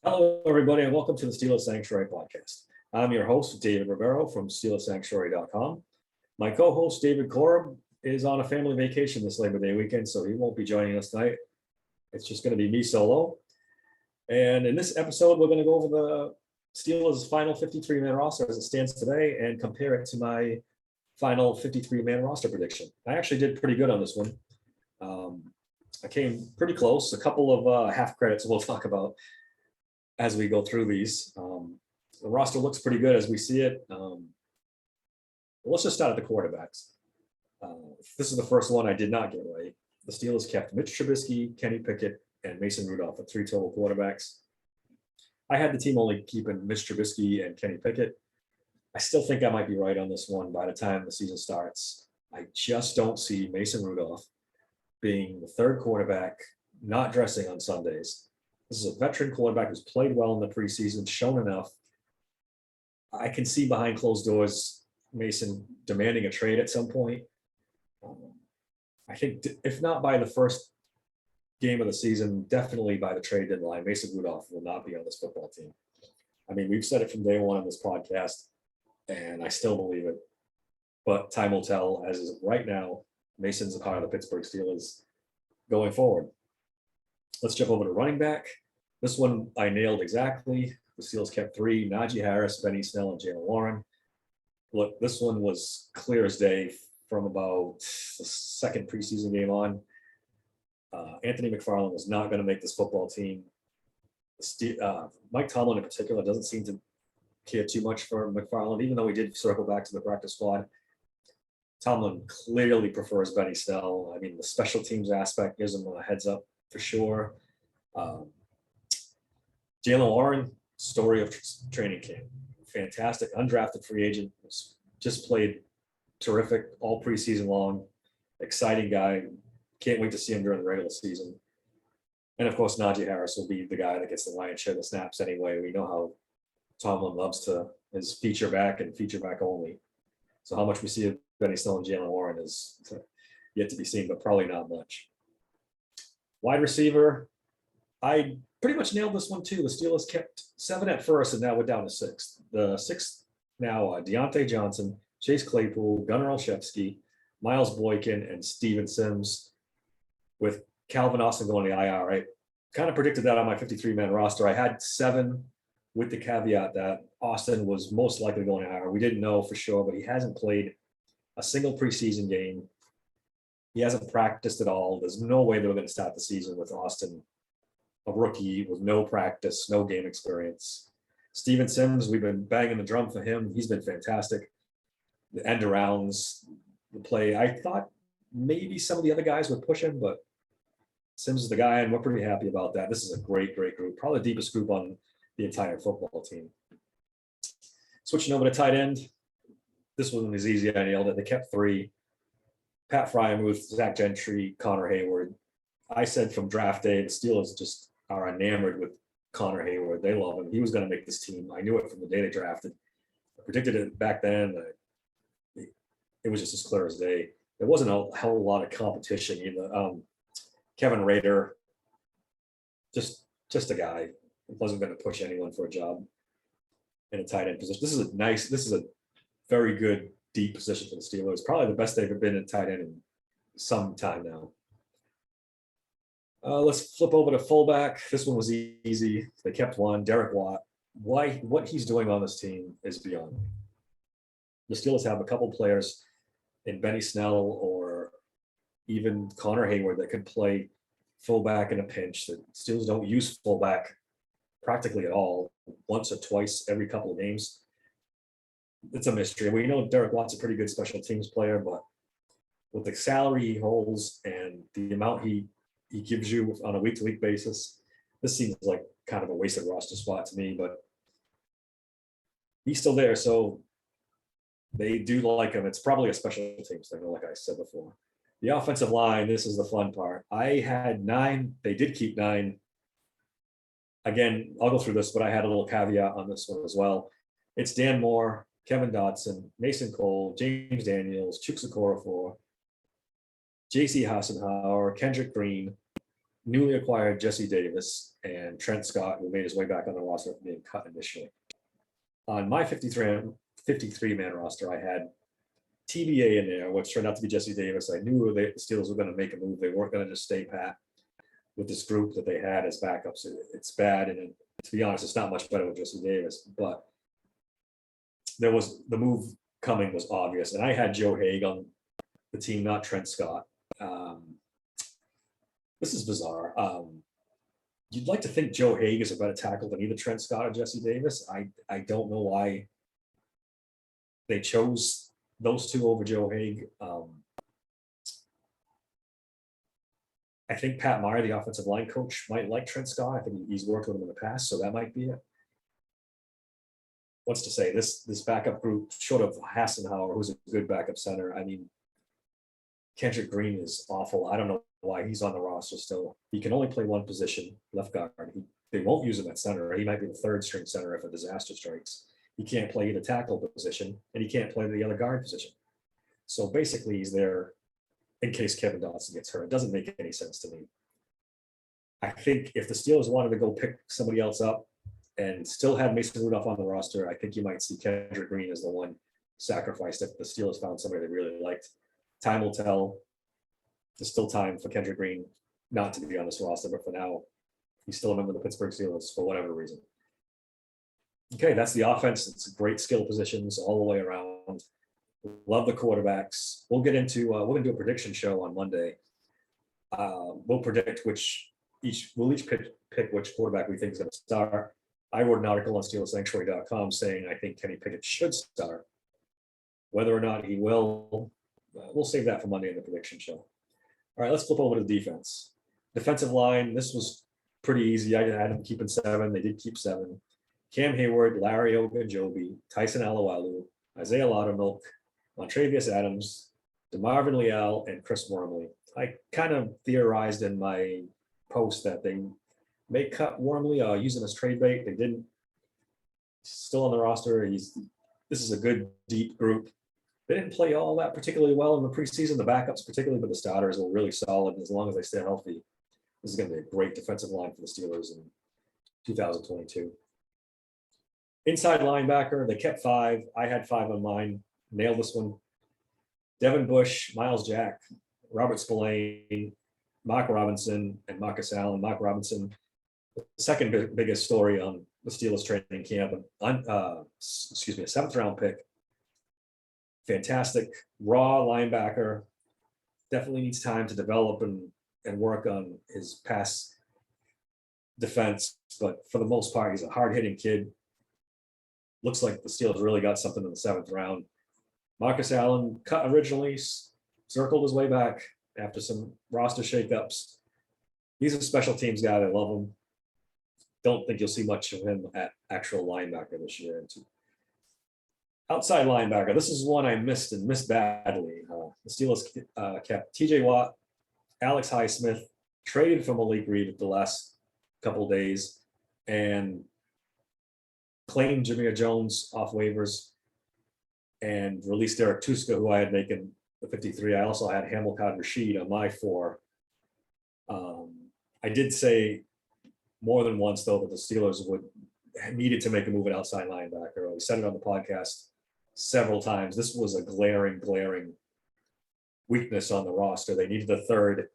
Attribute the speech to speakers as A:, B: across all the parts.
A: Hello, everybody, and welcome to the Steelers Sanctuary podcast. I'm your host, David Rivero from SteelersSanctuary.com. My co-host, David Korb, is on a family vacation this Labor Day weekend, so he won't be joining us tonight. It's just going to be me solo. And in this episode, we're going to go over the Steelers' final 53-man roster as it stands today and compare it to my final 53-man roster prediction. I actually did pretty good on this one. I came pretty close. A couple of half credits we'll talk about as we go through these. The roster looks pretty good as we see it. Let's just start at the quarterbacks. This is the first one I did not get right. The Steelers kept Mitch Trubisky, Kenny Pickett, and Mason Rudolph at 3 total quarterbacks. I had the team only keeping Mitch Trubisky and Kenny Pickett. I still think I might be right on this one by the time the season starts. I just don't see Mason Rudolph being the third quarterback, not dressing on Sundays. This is a veteran quarterback who's played well in the preseason, shown enough. I can see behind closed doors Mason demanding a trade at some point. I think if not by the first game of the season, definitely by the trade deadline, Mason Rudolph will not be on this football team. I mean, we've said it from day one on this podcast, and I still believe it. But time will tell. As of right now, Mason's a part of the Pittsburgh Steelers going forward. Let's jump over to running back. This one I nailed exactly. The Steelers kept 3, Najee Harris, Benny Snell, and Jaylen Warren. Look, this one was clear as day from about the second preseason game on. Anthony McFarland was not going to make this football team. Mike Tomlin in particular doesn't seem to care too much for McFarland, even though he did circle back to the practice squad. Tomlin clearly prefers Benny Snell. I mean, the special teams aspect gives him a heads up for sure. Jaylen Warren, story of training camp. Fantastic, undrafted free agent. Just played terrific all preseason long. Exciting guy. Can't wait to see him during the regular season. And of course, Najee Harris will be the guy that gets the lion's share of the snaps anyway. We know how Tomlin loves his feature back and feature back only. So how much we see of Benny Snell and Jaylen Warren is yet to be seen, but probably not much. Wide receiver, I pretty much nailed this one too. The Steelers kept 7 at first, and now we're down to 6. The 6th now, Deontay Johnson, Chase Claypool, Gunnar Olszewski, Miles Boykin, and Steven Sims, with Calvin Austin going to the IR. I kind of predicted that on my 53-man roster. I had 7 with the caveat that Austin was most likely going to IR. We didn't know for sure, but he hasn't played a single preseason game. He hasn't practiced at all. There's no way they were going to start the season with Austin, a rookie with no practice, no game experience. Steven Sims, we've been banging the drum for him. He's been fantastic. The end arounds, the play. I thought maybe some of the other guys would push him, but Sims is the guy, and we're pretty happy about that. This is a great, great group. Probably the deepest group on the entire football team. Switching over to tight end. This one was easy. I nailed it. They kept 3. Pat Fryermuth, Zach Gentry, Connor Hayward. I said from draft day, the Steelers just are enamored with Connor Hayward. They love him. He was going to make this team. I knew it from the day they drafted. I predicted it back then. It was just as clear as day. There wasn't a hell of a lot of competition either. Kevin Rader, just a guy who wasn't going to push anyone for a job in a tight end position. This is a very good deep position for the Steelers. Probably the best they've ever been in tight end in some time now. Let's flip over to fullback. This one was easy. They kept 1. Derek Watt. What he's doing on this team is beyond me. The Steelers have a couple players in Benny Snell or even Connor Hayward that could play fullback in a pinch. The Steelers don't use fullback practically at all, once or twice every couple of games. It's a mystery. We know Derek Watt's a pretty good special teams player, but with the salary he holds and the amount he gives you on a week-to-week basis, this seems like kind of a wasted roster spot to me, but he's still there, so they do like him. It's probably a special teams thing, like I said before. The offensive line, this is the fun part. I had 9. They did keep 9. Again, I'll go through this, but I had a little caveat on this one as well. It's Dan Moore, Kevin Dotson, Mason Cole, James Daniels, Chukwuezekorofo, J.C. Hassenauer, Kendrick Green, newly acquired Jesse Davis and Trent Scott, who made his way back on the roster from being cut initially. On my 53-man roster, I had TBA in there, which turned out to be Jesse Davis. I knew the Steelers were going to make a move. They weren't going to just stay pat with this group that they had as backups. It's bad, and to be honest, it's not much better with Jesse Davis. But there was the move coming was obvious, and I had Joe Haig on the team, not Trent Scott. This is bizarre. You'd like to think Joe Haig is a better tackle than either Trent Scott or Jesse Davis. I don't know why they chose those two over Joe Haig. I think Pat Meyer, the offensive line coach, might like Trent Scott. I think he's worked with him in the past, so that might be it. What's to say? This backup group, short of Hassenauer, who's a good backup center. I mean, Kendrick Green is awful. I don't know why he's on the roster still. He can only play one position, left guard. They won't use him at center. He might be the third string center if a disaster strikes. He can't play either tackle position, and he can't play the other guard position. So basically, he's there in case Kevin Dotson gets hurt. It doesn't make any sense to me. I think if the Steelers wanted to go pick somebody else up and still had Mason Rudolph on the roster, I think you might see Kendrick Green as the one sacrificed if the Steelers found somebody they really liked. Time will tell. There's still time for Kendrick Green not to be on this roster, but for now, he's still a member of the Pittsburgh Steelers for whatever reason. Okay, that's the offense. It's great skill positions all the way around. Love the quarterbacks. We'll get into we're gonna do a prediction show on Monday. We'll predict we'll each pick which quarterback we think is gonna start. I wrote an article on SteelersSanctuary.com saying I think Kenny Pickett should start. Whether or not he will, we'll save that for Monday in the prediction show. All right, let's flip over to the defense. Defensive line, this was pretty easy. I had them keeping 7. They did keep 7. Cam Hayward, Larry Ogunjobi, Tyson Alualu, Isaiah Loudermilk, Montravius Adams, DeMarvin Leal, and Chris Wormley. I kind of theorized in my post that they may cut Wormley using as trade bait. They didn't. Still on the roster. This is a good, deep group. They didn't play all that particularly well in the preseason. The backups, particularly, but the starters were really solid. And as long as they stay healthy, this is going to be a great defensive line for the Steelers in 2022. Inside linebacker, they kept 5. I had 5 on mine. Nailed this one. Devin Bush, Miles Jack, Robert Spillane, Mark Robinson, and Marcus Allen. Mark Robinson, the second biggest story on the Steelers training camp. A 7th round pick. Fantastic, raw linebacker. Definitely needs time to develop and work on his pass defense. But for the most part, he's a hard-hitting kid. Looks like the Steelers really got something in the 7th round. Marcus Allen, cut originally, circled his way back after some roster shakeups. He's a special teams guy. I love him. Don't think you'll see much of him at actual linebacker this year. Outside linebacker, this is one I missed badly. The Steelers kept TJ Watt, Alex Highsmith, traded for Malik Reed at the last couple of days, and claimed Jameer Jones off waivers and released Derek Tuska, who I had making the 53. I also had Hamilton Rashid on my 4. I did say more than once, though, that the Steelers needed to make a move at outside linebacker. We said it on the podcast several times. This was a glaring weakness on the roster. They needed a third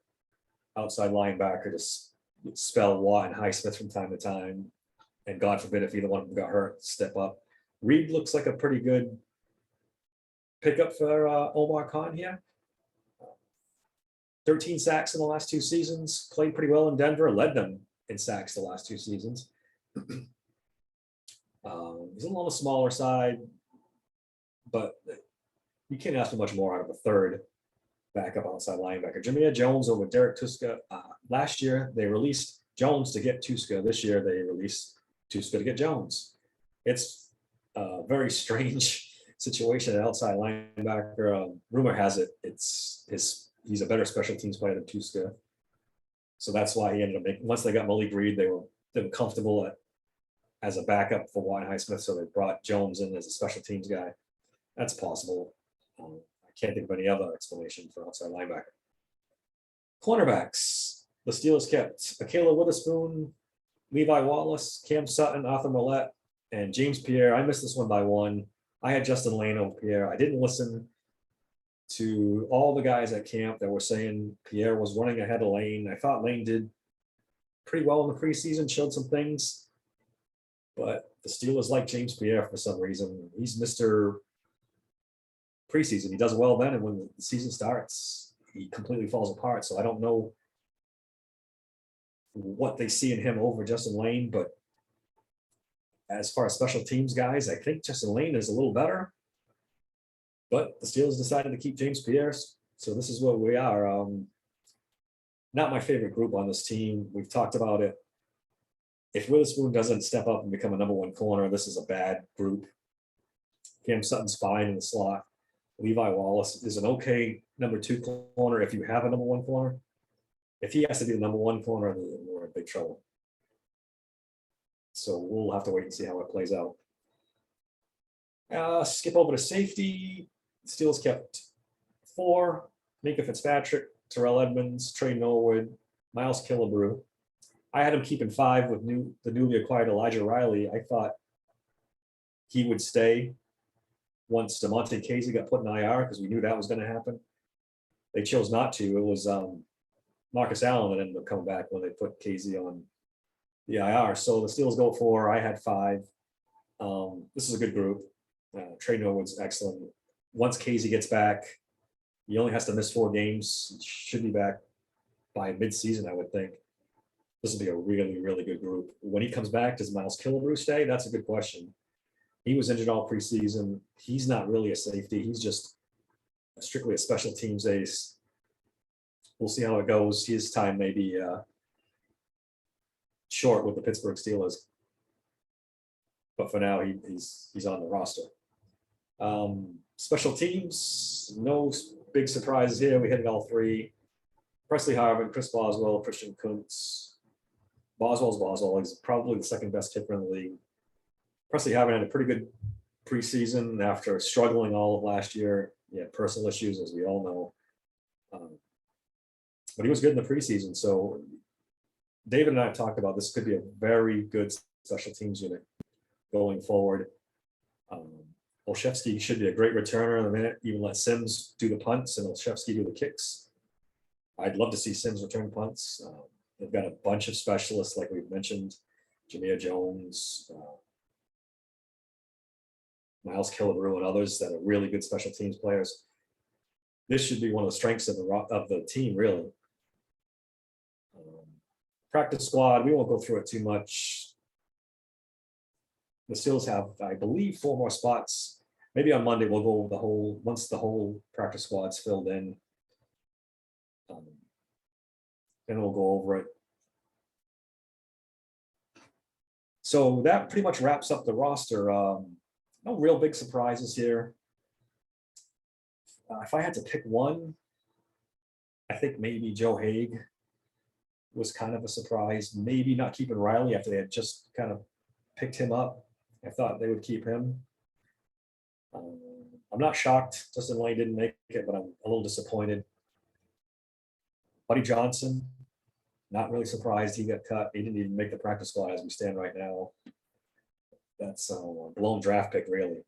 A: outside linebacker to spell Watt and Highsmith from time to time. And God forbid if either one of them got hurt, step up. Reed looks like a pretty good pickup for Omar Khan here. 13 sacks in the last 2 seasons, played pretty well in Denver, led them in sacks the last 2 seasons. He's a little on the smaller side, but you can't ask for much more out of a third backup outside linebacker. Jameer Jones over Derek Tuska. Last year, they released Jones to get Tuska. This year, they released Tuska to get Jones. It's a very strange situation at outside linebacker. Rumor has it he's a better special teams player than Tuska. So that's why he ended up once they got Malik Reed, they were comfortable as a backup for Watt and Highsmith, so they brought Jones in as a special teams guy. That's possible. I can't think of any other explanation for outside linebacker. Cornerbacks. the Steelers kept Akela Witherspoon, Levi Wallace, Cam Sutton, Arthur Millette, and James Pierre. I missed this one by one. I had Justin Lane over Pierre. I didn't listen to all the guys at camp that were saying Pierre was running ahead of Lane. I thought Lane did pretty well in the preseason, showed some things, but the Steelers like James Pierre for some reason. He's Mr. Preseason. He does well then, and when the season starts, he completely falls apart. So I don't know what they see in him over Justin Lane, but as far as special teams guys, I think Justin Lane is a little better. But the Steelers decided to keep James Pierre, so this is what we are. Not my favorite group on this team. We've talked about it. If Witherspoon doesn't step up and become a number one corner, this is a bad group. Cam Sutton's fine in the slot. Levi Wallace is an okay number two corner if you have a number one corner. If he has to be the number one corner, then we're in big trouble. So we'll have to wait and see how it plays out. Skip over to safety. Steelers kept 4. Minka Fitzpatrick, Terrell Edmonds, Trey Norwood, Miles Killebrew. I had him keeping 5 with the newly acquired Elijah Riley. I thought he would stay once DeMonte Casey got put in IR because we knew that was going to happen. They chose not to. It was Marcus Allen that ended up coming back when they put Casey on the IR. So the Steelers go 4. I had 5. This is a good group. Trey Norwood's excellent. Once Casey gets back, he only has to miss 4 games. He should be back by mid-season, I would think. This will be a really, really good group. When he comes back, does Miles Killebrew stay? That's a good question. He was injured all preseason. He's not really a safety. He's just strictly a special teams ace. We'll see how it goes. His time may be short with the Pittsburgh Steelers. But for now, he's on the roster. Special teams, no big surprises here. We hit it all 3. Presley Harvin, Chris Boswell, Christian Kuntz. Boswell. He's probably the second best kicker in the league. Presley Harvin had a pretty good preseason after struggling all of last year. He had personal issues, as we all know. But he was good in the preseason. So David and I have talked about this could be a very good special teams unit going forward. Olszewski should be a great returner in a minute. Even let Sims do the punts and Olszewski do the kicks. I'd love to see Sims return punts. They've got a bunch of specialists, like we've mentioned, Jameer Jones, Miles Killebrew, and others that are really good special teams players. This should be one of the strengths of the team, really. Practice squad, we won't go through it too much. The Steelers have, I believe, 4 more spots. Maybe on Monday we'll go over once the whole practice squad's filled in. Then we'll go over it. So that pretty much wraps up the roster. No real big surprises here. If I had to pick one, I think maybe Joe Haig was kind of a surprise. Maybe not keeping Riley after they had just kind of picked him up. I thought they would keep him. I'm not shocked Justin Lane didn't make it, but I'm a little disappointed. Buddy Johnson, not really surprised he got cut. He didn't even make the practice squad as we stand right now. That's a blown draft pick, really.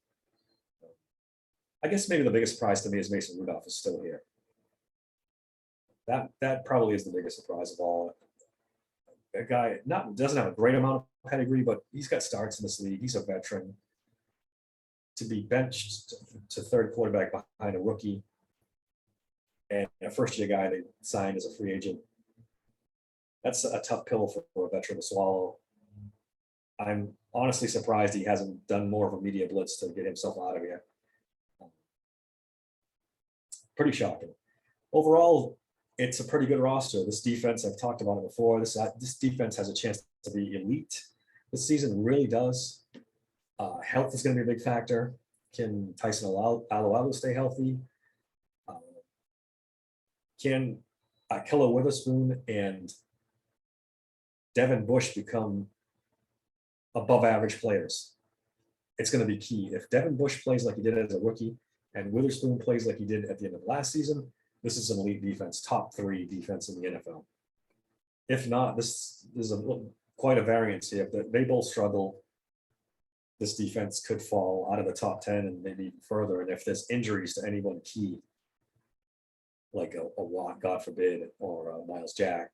A: I guess maybe the biggest surprise to me is Mason Rudolph is still here. That probably is the biggest surprise of all. That guy doesn't have a great amount of pedigree, but he's got starts in this league. He's a veteran. To be benched to third quarterback behind a rookie and a first-year guy they signed as a free agent, that's a tough pill for a veteran to swallow. I'm honestly surprised he hasn't done more of a media blitz to get himself out of here. Pretty shocking. Overall, it's a pretty good roster. This defense, I've talked about it before, this defense has a chance to be elite. This season really does. Health is going to be a big factor. Can Tyson Alualu stay healthy? Can Akela Witherspoon and Devin Bush become above average players? It's going to be key. If Devin Bush plays like he did as a rookie and Witherspoon plays like he did at the end of last season, this is an elite defense, top 3 defense in the NFL. if not, this is quite a variance here. If they both struggle, this defense could fall out of the top 10 and maybe even further. And if there's injuries to anyone key, like a Watt, God forbid, or a Miles Jack,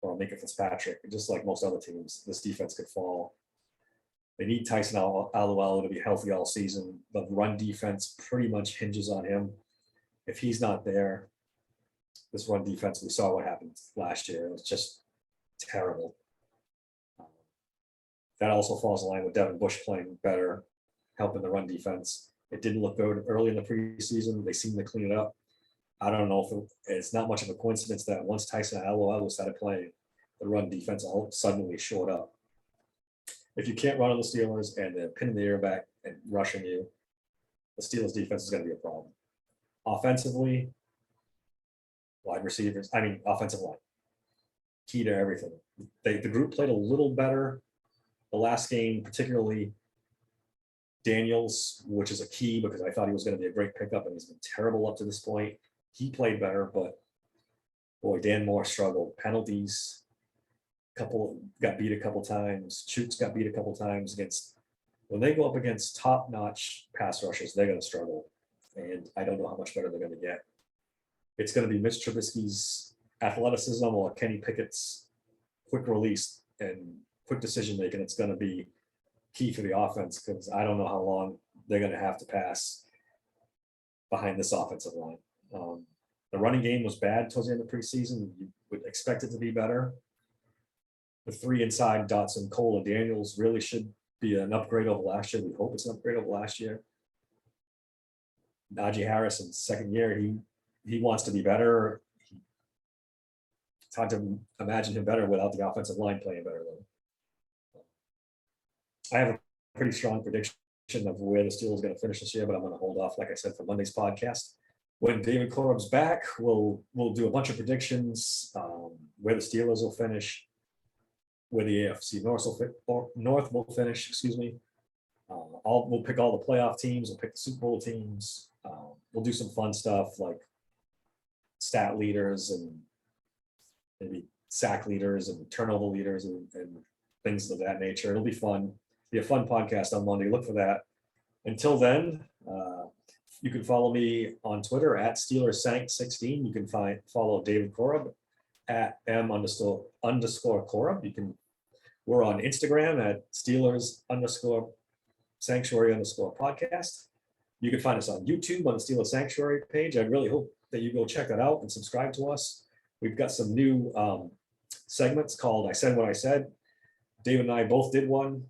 A: or a Minka Fitzpatrick, just like most other teams, this defense could fall. They need Tyson Alualu to be healthy all season. The run defense pretty much hinges on him. If he's not there, this run defense, we saw what happened last year. It was just terrible. That also falls in line with Devin Bush playing better, helping the run defense. It didn't look good early in the preseason. They seemed to clean it up. I don't know if it's not much of a coincidence that once Tyson Alualu started playing, the run defense all suddenly showed up. If you can't run on the Steelers and they're pinning the air back and rushing you, the Steelers defense is going to be a problem. Offensively, wide receivers, offensive line, key to everything. The group played a little better the last game, particularly Daniels, which is a key because I thought he was going to be a great pickup and he's been terrible up to this point. He played better, but boy, Dan Moore struggled. Penalties, got beat a couple times. Chooks got beat a couple times when they go up against top-notch pass rushers, they're going to struggle. And I don't know how much better they're going to get. It's going to be Mitch Trubisky's athleticism or Kenny Pickett's quick release and quick decision making. It's going to be key for the offense because I don't know how long they're going to have to pass behind this offensive line. The running game was bad towards the end of the preseason. You would expect it to be better. The three inside, Dotson, Cole, and Daniels really should be an upgrade over last year. We hope it's an upgrade over last year. Najee Harris in second year, he wants to be better. It's hard to imagine him better without the offensive line playing better though. I have a pretty strong prediction of where the Steelers are going to finish this year, but I'm going to hold off, like I said, for Monday's podcast. When David Korob's back, we'll do a bunch of predictions, where the Steelers will finish, where the AFC North will finish, excuse me. We'll pick all the playoff teams, we'll pick the Super Bowl teams. We'll do some fun stuff like stat leaders and maybe sack leaders and turnover leaders and things of that nature. It'll be fun. It'll be a fun podcast on Monday. Look for that. Until then, you can follow me on Twitter at SteelersSank16. You can follow David Korob at M_Korob. We're on Instagram at Steelers_Sanctuary_podcast. You can find us on YouTube on the Steelers Sanctuary page. I really hope that you go check that out and subscribe to us. We've got some new segments called I Said What I Said. David and I both did one.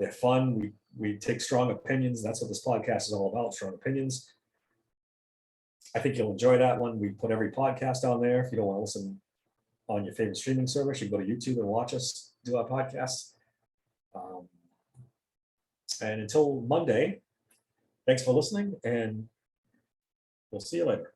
A: They're fun. We take strong opinions. That's what this podcast is all about, strong opinions. I think you'll enjoy that one. We put every podcast on there. If you don't want to listen on your favorite streaming service, you can go to YouTube and watch us do our podcasts. And until Monday, thanks for listening, and we'll see you later.